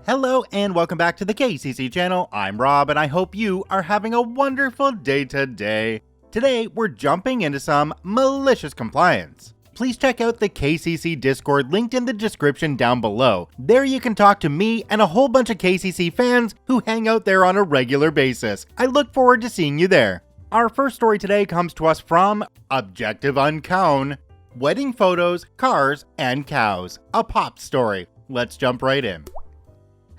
Hello and welcome back to the KCC channel. I'm Rob and I hope you are having a wonderful day today. Today we're jumping into some malicious compliance. Please check out the KCC Discord linked in the description down below. There you can talk to me and a whole bunch of KCC fans who hang out there on a regular basis. I look forward to seeing you there. Our first story today comes to us from Objective Unknown. Wedding photos, cars, and cows. A pop story. Let's jump right in.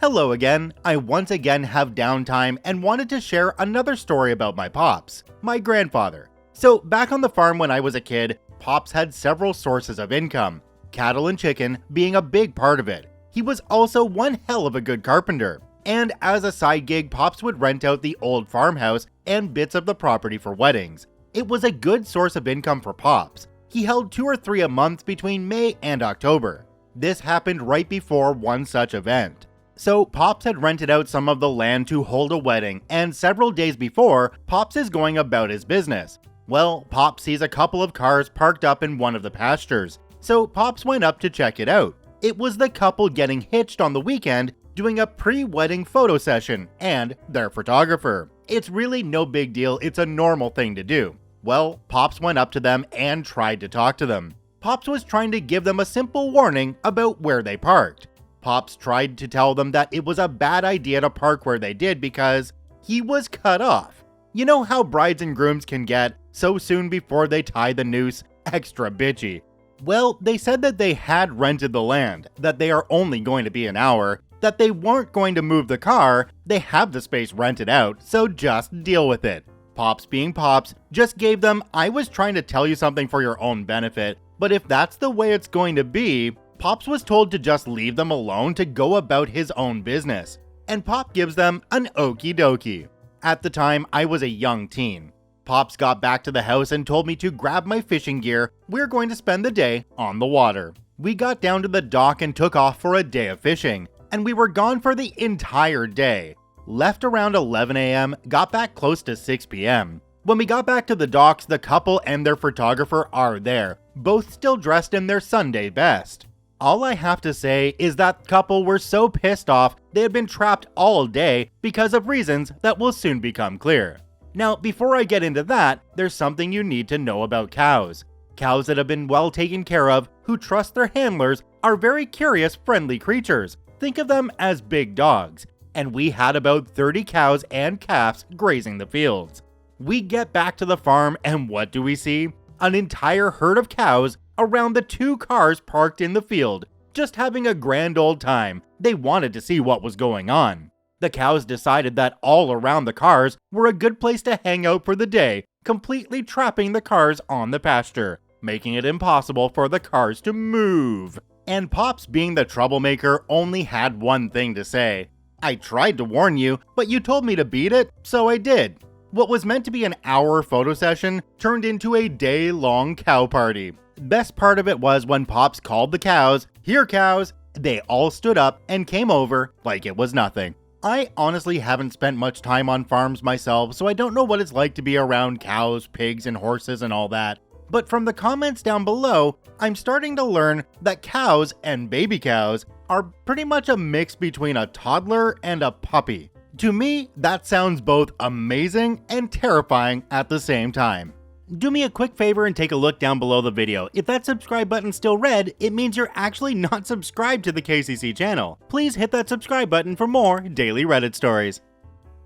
Hello again. I once again have downtime and wanted to share another story about my pops, my grandfather. So back on the farm when I was a kid, Pops had several sources of income, cattle and chicken being a big part of it. He was also one hell of a good carpenter. And as a side gig, Pops would rent out the old farmhouse and bits of the property for weddings. It was a good source of income for Pops. He held 2 or 3 a month between May and October. This happened right before one such event. So Pops had rented out some of the land to hold a wedding, and several days before, Pops is going about his business. Well, Pops sees a couple of cars parked up in one of the pastures, so Pops went up to check it out. It was the couple getting hitched on the weekend, doing a pre-wedding photo session, and their photographer. It's really no big deal, it's a normal thing to do. Well, Pops went up to them and tried to talk to them. Pops was trying to give them a simple warning about where they parked. Pops tried to tell them that it was a bad idea to park where they did because he was cut off. You know how brides and grooms can get so soon before they tie the noose, extra bitchy. Well, they said that they had rented the land, that they are only going to be an hour, that they weren't going to move the car, they have the space rented out, so just deal with it. Pops being Pops just gave them, I was trying to tell you something for your own benefit, but if that's the way it's going to be, Pops was told to just leave them alone to go about his own business, and Pop gives them an okie dokie. At the time, I was a young teen. Pops got back to the house and told me to grab my fishing gear. We're going to spend the day on the water. We got down to the dock and took off for a day of fishing, and we were gone for the entire day. Left around 11 a.m., got back close to 6 p.m. When we got back to the docks, the couple and their photographer are there, both still dressed in their Sunday best. All I have to say is that couple were so pissed off they had been trapped all day because of reasons that will soon become clear. Now, before I get into that, there's something you need to know about cows. Cows that have been well taken care of, who trust their handlers, are very curious, friendly creatures. Think of them as big dogs. And we had about 30 cows and calves grazing the fields. We get back to the farm and what do we see? An entire herd of cows around the 2 cars parked in the field, just having a grand old time. They wanted to see what was going on. The cows decided that all around the cars were a good place to hang out for the day, completely trapping the cars on the pasture, making it impossible for the cars to move. And Pops, being the troublemaker, only had one thing to say. I tried to warn you, but you told me to beat it, so I did. What was meant to be an hour photo session turned into a day-long cow party. Best part of it was when Pops called the cows, "Here cows," they all stood up and came over like it was nothing. I honestly haven't spent much time on farms myself, so I don't know what it's like to be around cows, pigs, and horses and all that. But from the comments down below, I'm starting to learn that cows and baby cows are pretty much a mix between a toddler and a puppy. To me, that sounds both amazing and terrifying at the same time. Do me a quick favor and take a look down below the video. If that subscribe button's still red, it means you're actually not subscribed to the KCC channel. Please hit that subscribe button for more daily Reddit stories.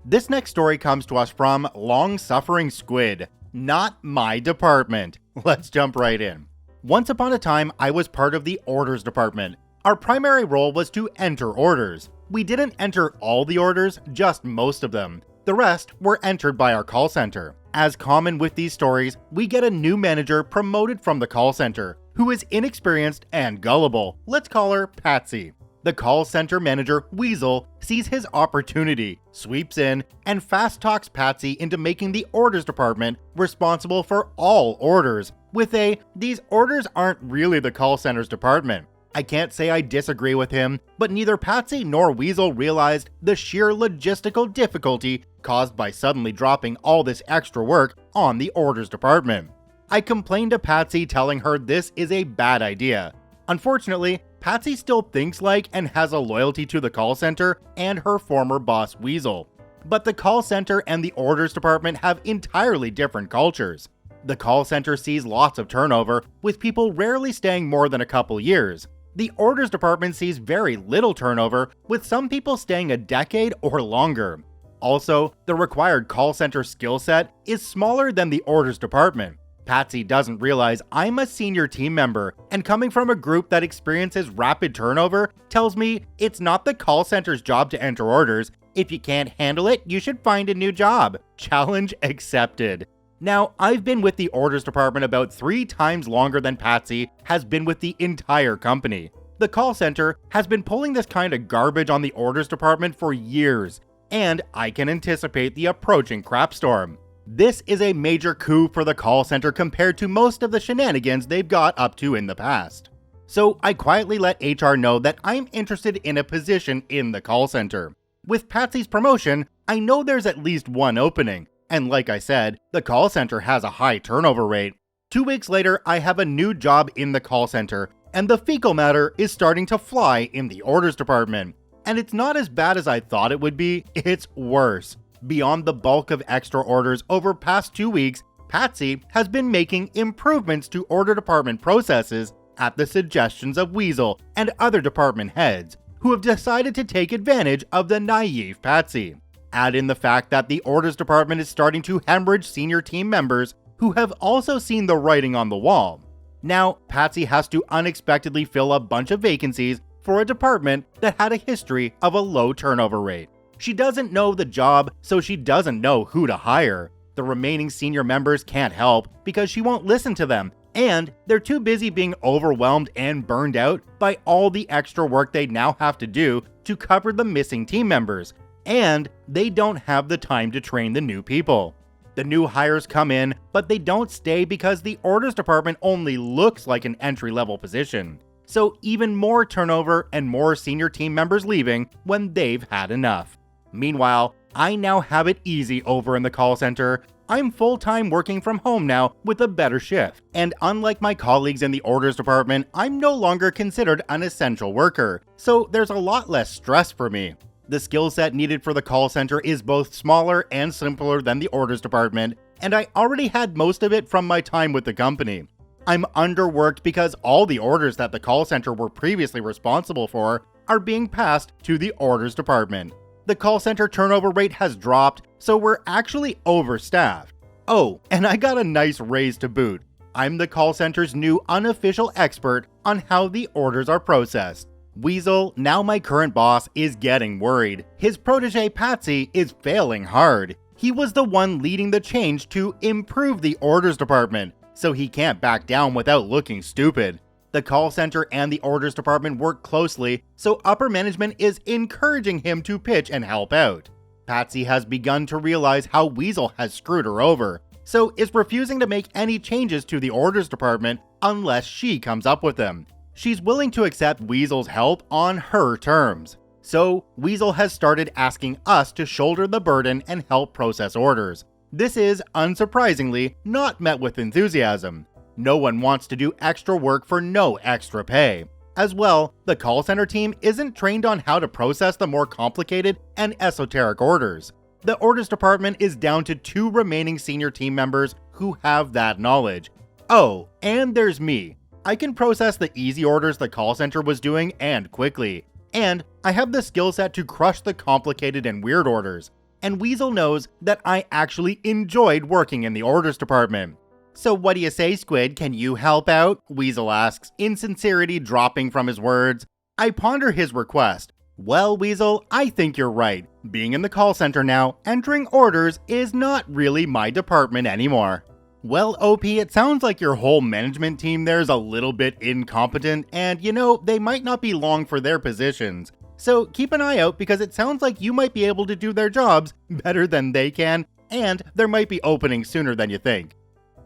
This next story comes to us from Long-Suffering Squid. Not my department. Let's jump right in. Once upon a time, I was part of the orders department. Our primary role was to enter orders. We didn't enter all the orders, just most of them. The rest were entered by our call center. As common with these stories, we get a new manager promoted from the call center, who is inexperienced and gullible. Let's call her Patsy. The call center manager, Weasel, sees his opportunity, sweeps in, and fast talks Patsy into making the orders department responsible for all orders, with these orders aren't really the call center's department. I can't say I disagree with him, but neither Patsy nor Weasel realized the sheer logistical difficulty caused by suddenly dropping all this extra work on the orders department. I complained to Patsy, telling her this is a bad idea. Unfortunately, Patsy still thinks like and has a loyalty to the call center and her former boss Weasel. But the call center and the orders department have entirely different cultures. The call center sees lots of turnover, with people rarely staying more than a couple years. The orders department sees very little turnover, with some people staying a decade or longer. Also, the required call center skill set is smaller than the orders department. Patsy doesn't realize I'm a senior team member, and coming from a group that experiences rapid turnover tells me it's not the call center's job to enter orders. If you can't handle it, you should find a new job. Challenge accepted. Now, I've been with the orders department about 3 times longer than Patsy has been with the entire company. The call center has been pulling this kind of garbage on the orders department for years, and I can anticipate the approaching crapstorm. This is a major coup for the call center compared to most of the shenanigans they've got up to in the past. So I quietly let HR know that I'm interested in a position in the call center. With Patsy's promotion, I know there's at least one opening, and like I said, the call center has a high turnover rate. 2 weeks later, I have a new job in the call center, and the fecal matter is starting to fly in the orders department. And it's not as bad as I thought it would be, it's worse. Beyond the bulk of extra orders over past 2 weeks, Patsy has been making improvements to order department processes at the suggestions of Weasel and other department heads, who have decided to take advantage of the naive Patsy. Add in the fact that the orders department is starting to hemorrhage senior team members who have also seen the writing on the wall. Now, Patsy has to unexpectedly fill a bunch of vacancies for a department that had a history of a low turnover rate. She doesn't know the job, so she doesn't know who to hire. The remaining senior members can't help because she won't listen to them, and they're too busy being overwhelmed and burned out by all the extra work they now have to do to cover the missing team members, and they don't have the time to train the new people. The new hires come in, but they don't stay because the orders department only looks like an entry-level position. So even more turnover and more senior team members leaving when they've had enough. Meanwhile, I now have it easy over in the call center. I'm full-time working from home now with a better shift, and unlike my colleagues in the orders department, I'm no longer considered an essential worker, so there's a lot less stress for me. The skill set needed for the call center is both smaller and simpler than the orders department, and I already had most of it from my time with the company. I'm underworked because all the orders that the call center were previously responsible for are being passed to the orders department. The call center turnover rate has dropped, so we're actually overstaffed. Oh, and I got a nice raise to boot. I'm the call center's new unofficial expert on how the orders are processed. Weasel, now my current boss, is getting worried. His protege Patsy is failing hard. He was the one leading the change to improve the orders department, so he can't back down without looking stupid. The call center and the orders department work closely, so upper management is encouraging him to pitch and help out. Patsy has begun to realize how Weasel has screwed her over, so is refusing to make any changes to the orders department unless she comes up with them. She's willing to accept Weasel's help on her terms. So, Weasel has started asking us to shoulder the burden and help process orders. This is, unsurprisingly, not met with enthusiasm. No one wants to do extra work for no extra pay. As well, the call center team isn't trained on how to process the more complicated and esoteric orders. The orders department is down to 2 remaining senior team members who have that knowledge. Oh, and there's me. I can process the easy orders the call center was doing and quickly. And I have the skill set to crush the complicated and weird orders. And Weasel knows that I actually enjoyed working in the orders department. So what do you say, Squid? Can you help out? Weasel asks, insincerity dropping from his words. I ponder his request. Well, Weasel, I think you're right. Being in the call center now, entering orders is not really my department anymore. Well, OP, it sounds like your whole management team there's a little bit incompetent, and they might not be long for their positions. So keep an eye out because it sounds like you might be able to do their jobs better than they can, and there might be openings sooner than you think.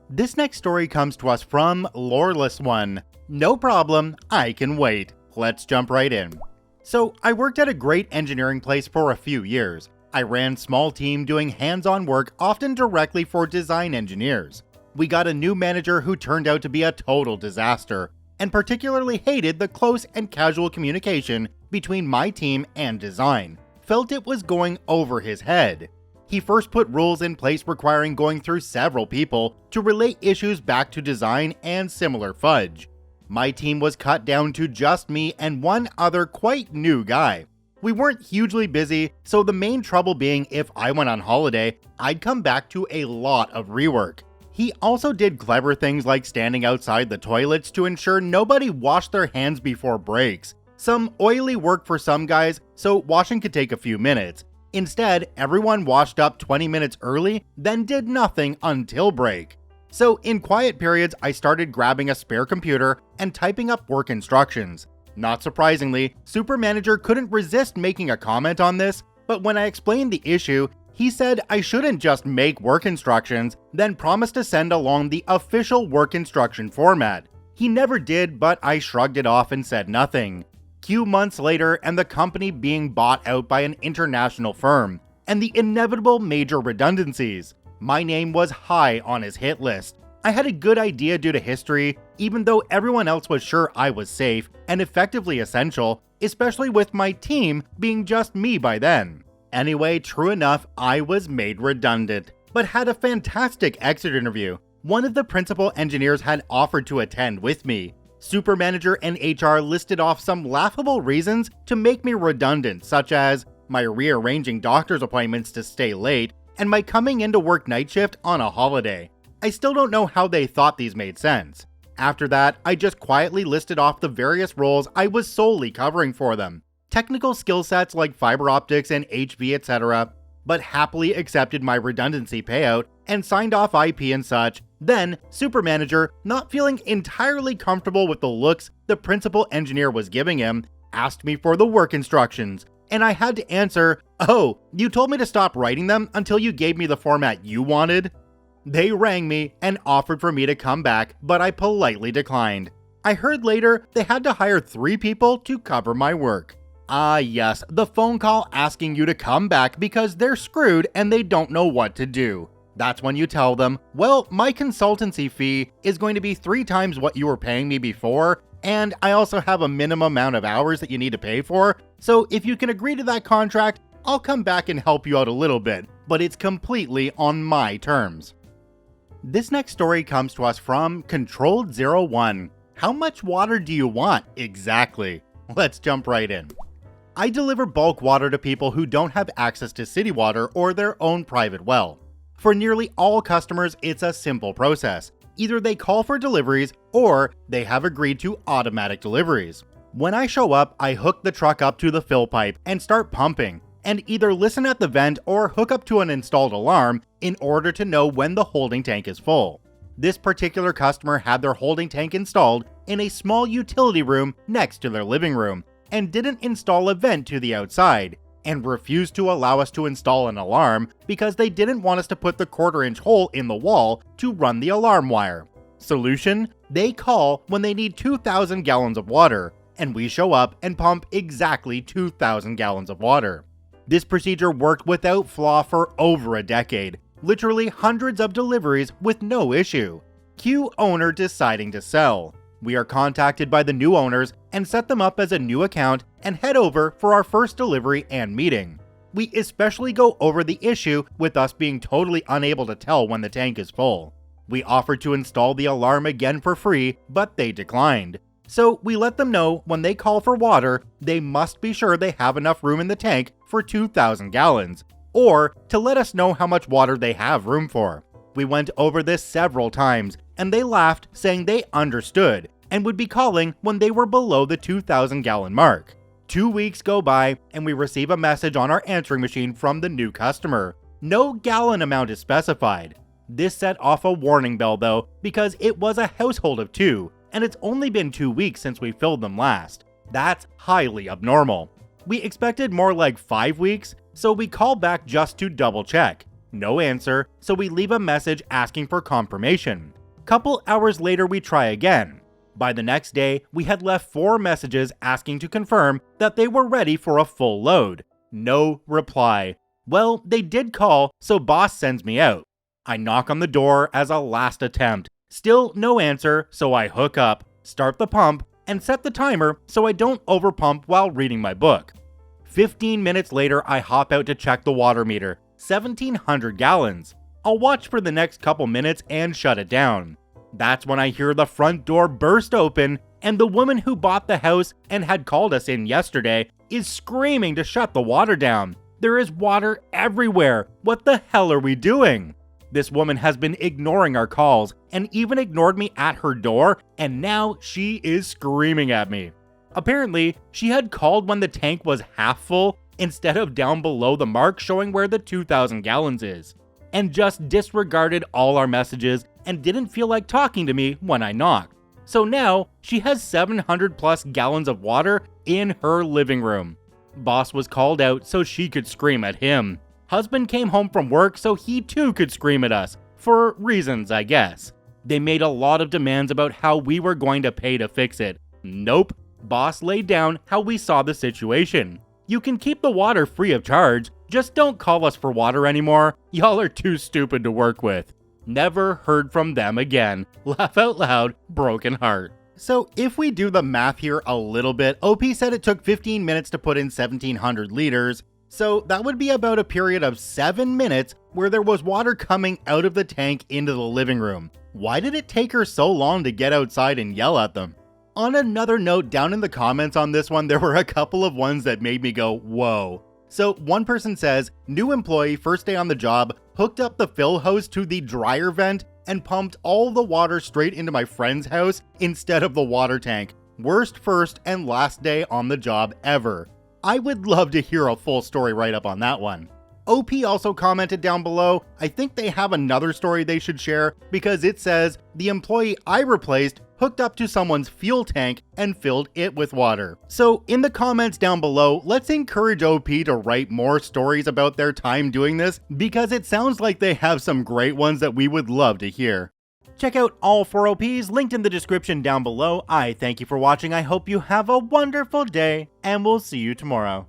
This next story comes to us from Loreless One. No problem, I can wait. Let's jump right in. So, I worked at a great engineering place for a few years. I ran small team doing hands-on work often directly for design engineers. We got a new manager who turned out to be a total disaster. and particularly hated the close and casual communication between my team and design. Felt it was going over his head. He first put rules in place requiring going through several people to relay issues back to design and similar fudge. My team was cut down to just me and one other quite new guy. We weren't hugely busy, so the main trouble being if I went on holiday, I'd come back to a lot of rework. He also did clever things like standing outside the toilets to ensure nobody washed their hands before breaks. Some oily work for some guys, so washing could take a few minutes. Instead, everyone washed up 20 minutes early, then did nothing until break. So in quiet periods, I started grabbing a spare computer and typing up work instructions. Not surprisingly, Super Manager couldn't resist making a comment on this, but when I explained the issue, he said I shouldn't just make work instructions, then promised to send along the official work instruction format. He never did, but I shrugged it off and said nothing. Few months later, and the company being bought out by an international firm, and the inevitable major redundancies. My name was high on his hit list. I had a good idea due to history, even though everyone else was sure I was safe and effectively essential, especially with my team being just me by then. Anyway, true enough, I was made redundant, but had a fantastic exit interview. One of the principal engineers had offered to attend with me. Super Manager and HR listed off some laughable reasons to make me redundant, such as my rearranging doctor's appointments to stay late and my coming into work night shift on a holiday. I still don't know how they thought these made sense. After that, I just quietly listed off the various roles I was solely covering for them. Technical skill sets like fiber optics and HV, etc., but happily accepted my redundancy payout and signed off IP and such. Then, Super Manager, not feeling entirely comfortable with the looks the principal engineer was giving him, asked me for the work instructions, and I had to answer, "Oh, you told me to stop writing them until you gave me the format you wanted?" They rang me and offered for me to come back, but I politely declined. I heard later they had to hire 3 people to cover my work. Ah yes, the phone call asking you to come back because they're screwed and they don't know what to do. That's when you tell them, well, my consultancy fee is going to be 3 times what you were paying me before, and I also have a minimum amount of hours that you need to pay for, so if you can agree to that contract, I'll come back and help you out a little bit, but it's completely on my terms. This next story comes to us from Controlled01. How much water do you want exactly? Let's jump right in. I deliver bulk water to people who don't have access to city water or their own private well. For nearly all customers, it's a simple process. Either they call for deliveries or they have agreed to automatic deliveries. When I show up, I hook the truck up to the fill pipe and start pumping, and either listen at the vent or hook up to an installed alarm in order to know when the holding tank is full. This particular customer had their holding tank installed in a small utility room next to their living room, and didn't install a vent to the outside, and refused to allow us to install an alarm because they didn't want us to put the 1/4-inch hole in the wall to run the alarm wire. Solution? They call when they need 2,000 gallons of water, and we show up and pump exactly 2,000 gallons of water. This procedure worked without flaw for over a decade, literally hundreds of deliveries with no issue. Cue owner deciding to sell. We are contacted by the new owners and set them up as a new account and head over for our first delivery and meeting. We especially go over the issue with us being totally unable to tell when the tank is full. We offered to install the alarm again for free, but they declined. So we let them know when they call for water, they must be sure they have enough room in the tank for 2,000 gallons, or to let us know how much water they have room for. We went over this several times, and they laughed, saying they understood and would be calling when they were below the 2,000 gallon mark. 2 weeks go by, and we receive a message on our answering machine from the new customer. No gallon amount is specified. This set off a warning bell though, because it was a household of 2, and it's only been 2 weeks since we filled them last. That's highly abnormal. We expected more like 5 weeks, so we call back just to double check. No answer, so we leave a message asking for confirmation. Couple hours later we try again. By the next day, we had left 4 messages asking to confirm that they were ready for a full load. No reply. Well, they did call, so boss sends me out. I knock on the door as a last attempt. Still no answer, so I hook up. start the pump, and set the timer so I don't overpump while reading my book. 15 minutes later, I hop out to check the water meter, 1,700 gallons. I'll watch for the next couple minutes and shut it down. That's when I hear the front door burst open, and the woman who bought the house and had called us in yesterday is screaming to shut the water down. There is water everywhere. What the hell are we doing? This woman has been ignoring our calls and even ignored me at her door, and now she is screaming at me. Apparently, she had called when the tank was half full instead of down below the mark showing where the 2,000 gallons is, and just disregarded all our messages and didn't feel like talking to me when I knocked. So now, she has 700 plus gallons of water in her living room. Boss was called out so she could scream at him. Husband came home from work so he too could scream at us, for reasons I guess. They made a lot of demands about how we were going to pay to fix it. Nope. Boss laid down how we saw the situation. You can keep the water free of charge, just don't call us for water anymore. Y'all are too stupid to work with. Never heard from them again. Laugh out loud, broken heart. So if we do the math here a little bit, OP said it took 15 minutes to put in 1,700 liters. So that would be about a period of 7 minutes where there was water coming out of the tank into the living room. Why did it take her so long to get outside and yell at them? On another note, down in the comments on this one, there were a couple of ones that made me go, whoa. So one person says, new employee, first day on the job, hooked up the fill hose to the dryer vent and pumped all the water straight into my friend's house instead of the water tank. Worst first and last day on the job ever. I would love to hear a full story write-up on that one. OP also commented down below, I think they have another story they should share because it says, the employee I replaced hooked up to someone's fuel tank and filled it with water. So in the comments down below, let's encourage OP to write more stories about their time doing this because it sounds like they have some great ones that we would love to hear. Check out all 4 OPs linked in the description down below. I thank you for watching. I hope you have a wonderful day and we'll see you tomorrow.